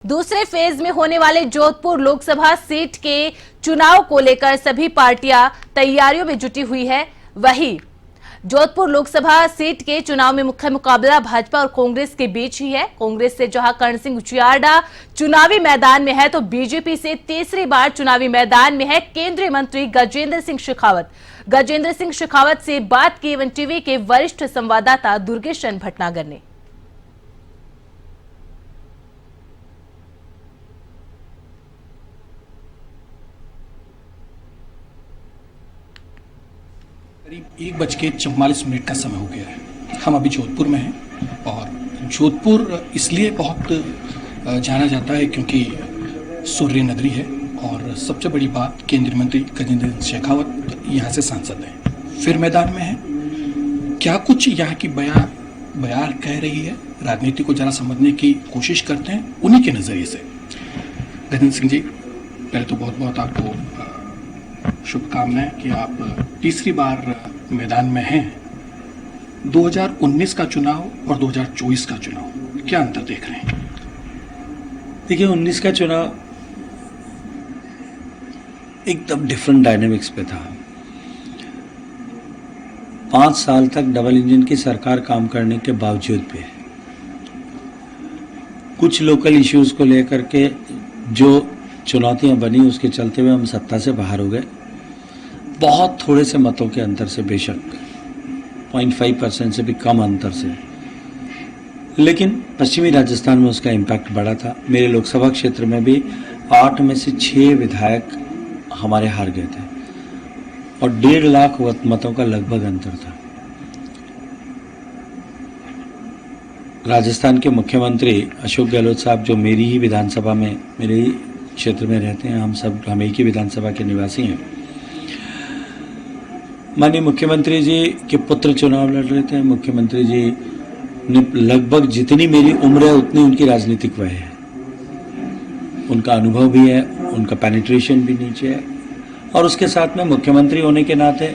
दूसरे फेज में होने वाले जोधपुर लोकसभा सीट के चुनाव को लेकर सभी पार्टियां तैयारियों में जुटी हुई है। वहीं जोधपुर लोकसभा सीट के चुनाव में मुख्य मुकाबला भाजपा और कांग्रेस के बीच ही है। कांग्रेस से जहां कर्ण सिंह उचियाड़ा चुनावी मैदान में है, तो बीजेपी से तीसरी बार चुनावी मैदान में है केंद्रीय मंत्री गजेंद्र सिंह शेखावत। गजेंद्र सिंह शेखावत से बात की वन टीवी के वरिष्ठ संवाददाता दुर्गेशन भटनागर ने। करीब 1:44 का समय हो गया है। हम अभी जोधपुर में हैं और जोधपुर इसलिए बहुत जाना जाता है क्योंकि सूर्य नगरी है और सबसे बड़ी बात केंद्रीय मंत्री गजेंद्र सिंह शेखावत यहाँ से सांसद हैं, फिर मैदान में हैं। क्या कुछ यहाँ की बयान कह रही है, राजनीति को जरा समझने की कोशिश करते हैं उन्हीं के नज़रिए से। गजेंद्र सिंह जी, पहले तो बहुत बहुत आपको शुभकामनाएं कि आप तीसरी बार मैदान में हैं। 2019 का चुनाव और 2024 का चुनाव, क्या अंतर देख रहे हैं? देखिए, 19 का चुनाव एकदम डिफरेंट डायनेमिक्स पे था। 5 साल तक डबल इंजन की सरकार काम करने के बावजूद भी कुछ लोकल इश्यूज को लेकर के जो चुनौतियां बनी, उसके चलते हुए हम सत्ता से बाहर हो गए। बहुत थोड़े से मतों के अंतर से, बेशक 0.5% से भी कम अंतर से, लेकिन पश्चिमी राजस्थान में उसका इम्पैक्ट बड़ा था। मेरे लोकसभा क्षेत्र में भी 8 में से 6 विधायक हमारे हार गए थे और 1.5 लाख मतों का लगभग अंतर था। राजस्थान के मुख्यमंत्री अशोक गहलोत साहब, जो मेरी ही विधानसभा में, मेरे ही क्षेत्र में रहते हैं, हम एक ही विधानसभा के निवासी हैं। माननीय मुख्यमंत्री जी के पुत्र चुनाव लड़ रहे थे। मुख्यमंत्री जी ने लगभग जितनी मेरी उम्र है उतनी उनकी राजनीतिक वय है, उनका अनुभव भी है, उनका पेनिट्रेशन भी नीचे है, और उसके साथ में मुख्यमंत्री होने के नाते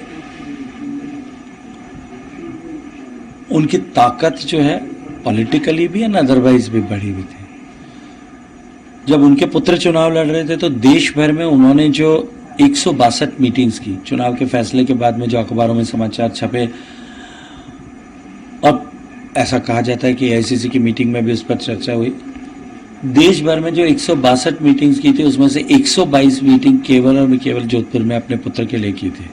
उनकी ताकत जो है पॉलिटिकली भी एंड अदरवाइज भी बढ़ी हुई थी। जब उनके पुत्र चुनाव लड़ रहे थे तो देश भर में उन्होंने जो 162 मीटिंग्स की, चुनाव के फैसले के बाद में जो अखबारों में समाचार छपे, अब ऐसा कहा जाता है कि एआईसीसी की मीटिंग में भी उस पर चर्चा हुई। देश भर में जो 162 मीटिंग्स की थी, उसमें से 122 मीटिंग केवल और केवल जोधपुर में अपने पुत्र के लिए की थी।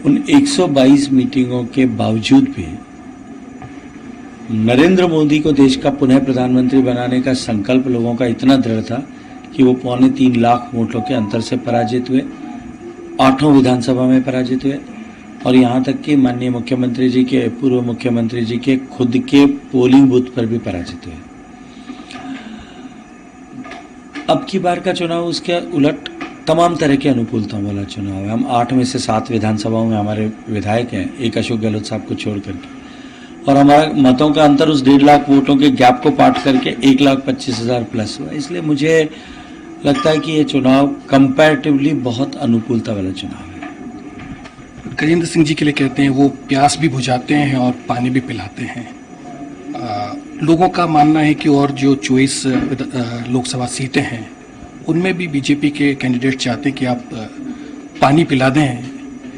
उन 122 मीटिंगों के बावजूद भी नरेंद्र मोदी को देश का पुनः प्रधानमंत्री बनाने का संकल्प लोगों का इतना दृढ़ था कि वो 3.25 लाख वोटों के अंतर से पराजित हुए, 8 विधानसभा में पराजित हुए, और यहाँ तक कि माननीय मुख्यमंत्री जी के, पूर्व मुख्यमंत्री जी के खुद के पोलिंग बूथ पर भी पराजित हुए। अब की बार का चुनाव उसके उलट तमाम तरह की अनुकूलताओं वाला चुनाव है। हम 8 में से 7 विधानसभाओं में हमारे विधायक हैं, एक अशोक गहलोत साहब को छोड़ करके, और हमारा मतों का अंतर उस 1.5 लाख वोटों के गैप को पाट करके 1,25,000 प्लस हुआ। इसलिए मुझे लगता है कि ये चुनाव कंपैरेटिवली बहुत अनुकूलता वाला चुनाव है। गजेंद्र सिंह जी के लिए कहते हैं वो प्यास भी बुझाते हैं और पानी भी पिलाते हैं। लोगों का मानना है कि और जो 24 लोकसभा सीटें हैं उनमें भी बीजेपी के कैंडिडेट चाहते हैं कि आप पानी पिला दें,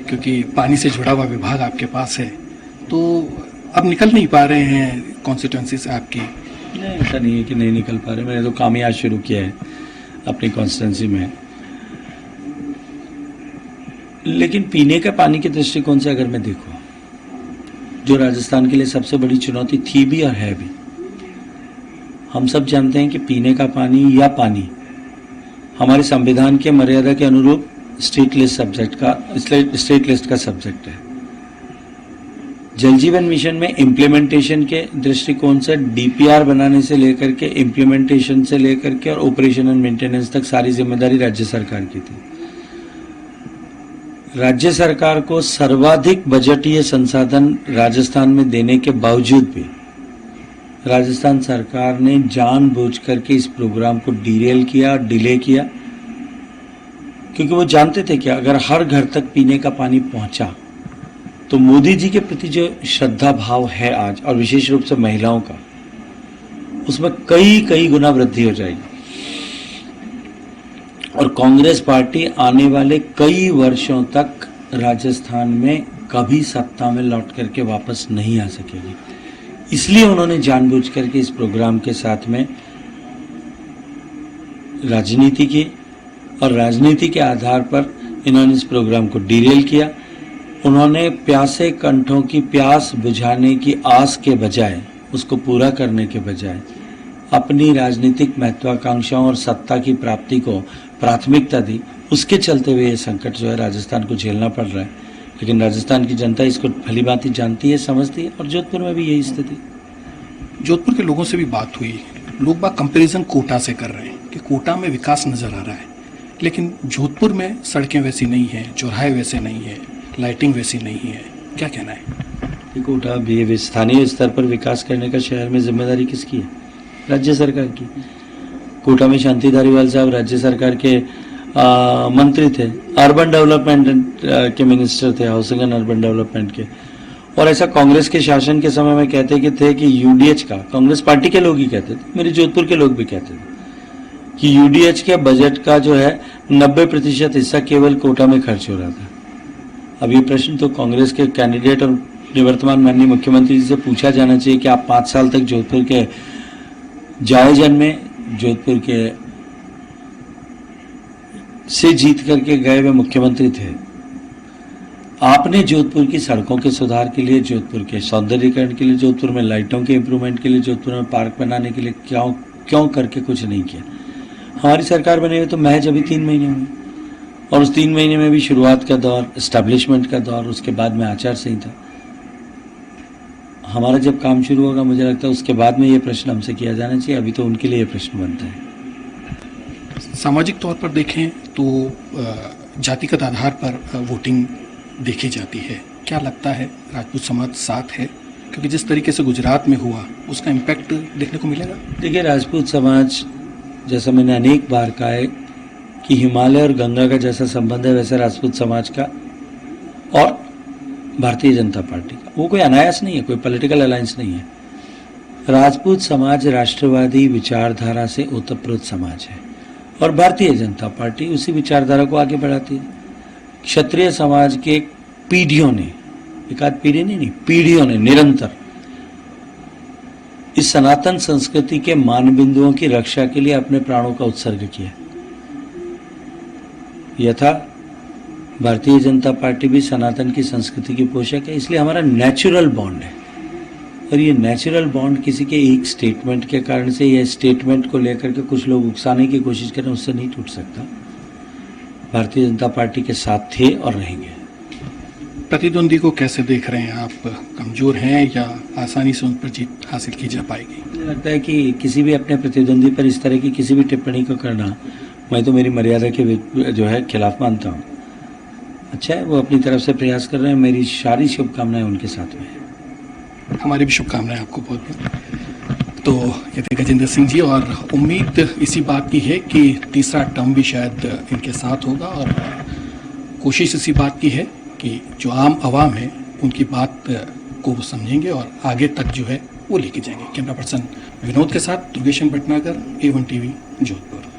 क्योंकि पानी से जुड़ा हुआ विभाग आपके पास है, तो अब निकल नहीं पा रहे हैं कॉन्स्टिट्यूंसी से आपकी। नहीं, ऐसा नहीं है कि नहीं निकल पा रहे। मैंने तो काम ही आज शुरू किया है अपनी कॉन्स्टिट्यूंसी में। लेकिन पीने का पानी के दृष्टिकोण से अगर मैं देखूं, जो राजस्थान के लिए सबसे बड़ी चुनौती थी भी और है भी, हम सब जानते हैं कि पीने का पानी या पानी हमारे संविधान के मर्यादा के अनुरूप स्टेट लिस्ट का सब्जेक्ट है। जल जीवन मिशन में इम्प्लीमेंटेशन के दृष्टिकोण से डीपीआर बनाने से लेकर के, इम्प्लीमेंटेशन से लेकर के और ऑपरेशन एंड मेंटेनेंस तक सारी जिम्मेदारी राज्य सरकार की थी। राज्य सरकार को सर्वाधिक बजटीय संसाधन राजस्थान में देने के बावजूद भी राजस्थान सरकार ने जानबूझ करके इस प्रोग्राम को डीरेल किया, डिले किया, क्योंकि वो जानते थे कि अगर हर घर तक पीने का पानी पहुंचा तो मोदी जी के प्रति जो श्रद्धा भाव है आज, और विशेष रूप से महिलाओं का, उसमें कई कई गुना वृद्धि हो जाएगी और कांग्रेस पार्टी आने वाले कई वर्षों तक राजस्थान में कभी सत्ता में लौट करके वापस नहीं आ सकेगी। इसलिए उन्होंने जानबूझ करके इस प्रोग्राम के साथ में राजनीति की और राजनीति के आधार पर इन्होंने इस प्रोग्राम को डिरेल किया। उन्होंने प्यासे कंठों की प्यास बुझाने की आस के बजाय, उसको पूरा करने के बजाय अपनी राजनीतिक महत्वाकांक्षाओं और सत्ता की प्राप्ति को प्राथमिकता दी। उसके चलते हुए ये संकट जो है राजस्थान को झेलना पड़ रहा है, लेकिन राजस्थान की जनता इसको भली भांति जानती है, समझती है और जोधपुर में भी यही स्थिति। जोधपुर के लोगों से भी बात हुई, लोग बात कंपैरिजन कोटा से कर रहे हैं कि कोटा में विकास नजर आ रहा है, लेकिन जोधपुर में सड़कें वैसी नहीं है, चौराहे वैसे नहीं है, लाइटिंग वैसी नहीं है। क्या कहना है? कोटा भी स्थानीय स्तर पर विकास करने का शहर में जिम्मेदारी किसकी है? राज्य सरकार की। कोटा में शांति धारीवाल साहब राज्य सरकार के मंत्री थे, अर्बन डेवलपमेंट के मिनिस्टर थे, हाउसिंग एंड अर्बन डेवलपमेंट के। और ऐसा कांग्रेस के शासन के समय में कहते थे कि यूडीएच का, कांग्रेस पार्टी के लोग ही कहते थे, मेरे जोधपुर के लोग भी कहते थे कि यूडीएच के बजट का जो है 90% हिस्सा केवल कोटा में खर्च हो रहा था। अब ये प्रश्न तो कांग्रेस के कैंडिडेट और निवर्तमान माननीय मुख्यमंत्री जी से पूछा जाना चाहिए कि आप 5 साल तक जोधपुर के जायजन में, जोधपुर के से जीत करके गए हुए मुख्यमंत्री थे। आपने जोधपुर की सड़कों के सुधार के लिए, जोधपुर के सौंदर्यीकरण के लिए, जोधपुर में लाइटों के इंप्रूवमेंट के लिए, जोधपुर में पार्क बनाने के लिए क्यों करके कुछ नहीं किया? हमारी सरकार बने हुए तो महज अभी 3 महीने हुए और उस 3 महीने में भी शुरुआत का दौर, एस्टैब्लिशमेंट का दौर, उसके बाद में आचार संहिता। हमारा जब काम शुरू होगा, मुझे लगता है उसके बाद में ये प्रश्न हमसे किया जाना चाहिए। अभी तो उनके लिए ये प्रश्न बनता है। सामाजिक तौर पर देखें तो जातिगत आधार पर वोटिंग देखी जाती है। क्या लगता है राजपूत समाज साथ है? क्योंकि जिस तरीके से गुजरात में हुआ उसका इम्पैक्ट देखने को मिलेगा। देखिए, राजपूत समाज, जैसा मैंने अनेक बार कहा है कि हिमालय और गंगा का जैसा संबंध है, वैसा राजपूत समाज का और भारतीय जनता पार्टी का, वो कोई अनायास नहीं है, कोई पॉलिटिकल अलायंस नहीं है। राजपूत समाज राष्ट्रवादी विचारधारा से ओतप्रोत समाज है और भारतीय जनता पार्टी उसी विचारधारा को आगे बढ़ाती है। क्षत्रिय समाज के पीढ़ियों ने, एक आध पीढ़ी नहीं, पीढ़ियों ने निरंतर इस सनातन संस्कृति के मानबिंदुओं की रक्षा के लिए अपने प्राणों का उत्सर्ग किया। यथा भारतीय जनता पार्टी भी सनातन की संस्कृति की पोषक है, इसलिए हमारा नेचुरल बॉन्ड है। और ये नेचुरल बॉन्ड किसी के एक स्टेटमेंट के कारण से या स्टेटमेंट को लेकर के कुछ लोग उकसाने की कोशिश करें, उससे नहीं टूट सकता। भारतीय जनता पार्टी के साथ थे और रहेंगे। प्रतिद्वंदी को कैसे देख रहे हैं आप? कमजोर हैं या आसानी से उन पर जीत हासिल की जा पाएगी? मुझे लगता है कि किसी भी अपने प्रतिद्वंदी पर इस तरह की किसी भी टिप्पणी को करना, मैं तो मेरी मर्यादा के जो है खिलाफ मानता हूँ। अच्छा है, वो अपनी तरफ से प्रयास कर रहे हैं, मेरी सारी शुभकामनाएं उनके साथ में है। हमारी भी शुभकामनाएं आपको बहुत बहुत। तो ये थे गजेंद्र सिंह जी, और उम्मीद इसी बात की है कि तीसरा टर्म भी शायद इनके साथ होगा, और कोशिश इसी बात की है कि जो आम आवाम है उनकी बात को वो समझेंगे और आगे तक जो है वो लेके जाएंगे। कैमरा पर्सन विनोद के साथ दुर्गेशन भटनागर, A1 TV, जोधपुर।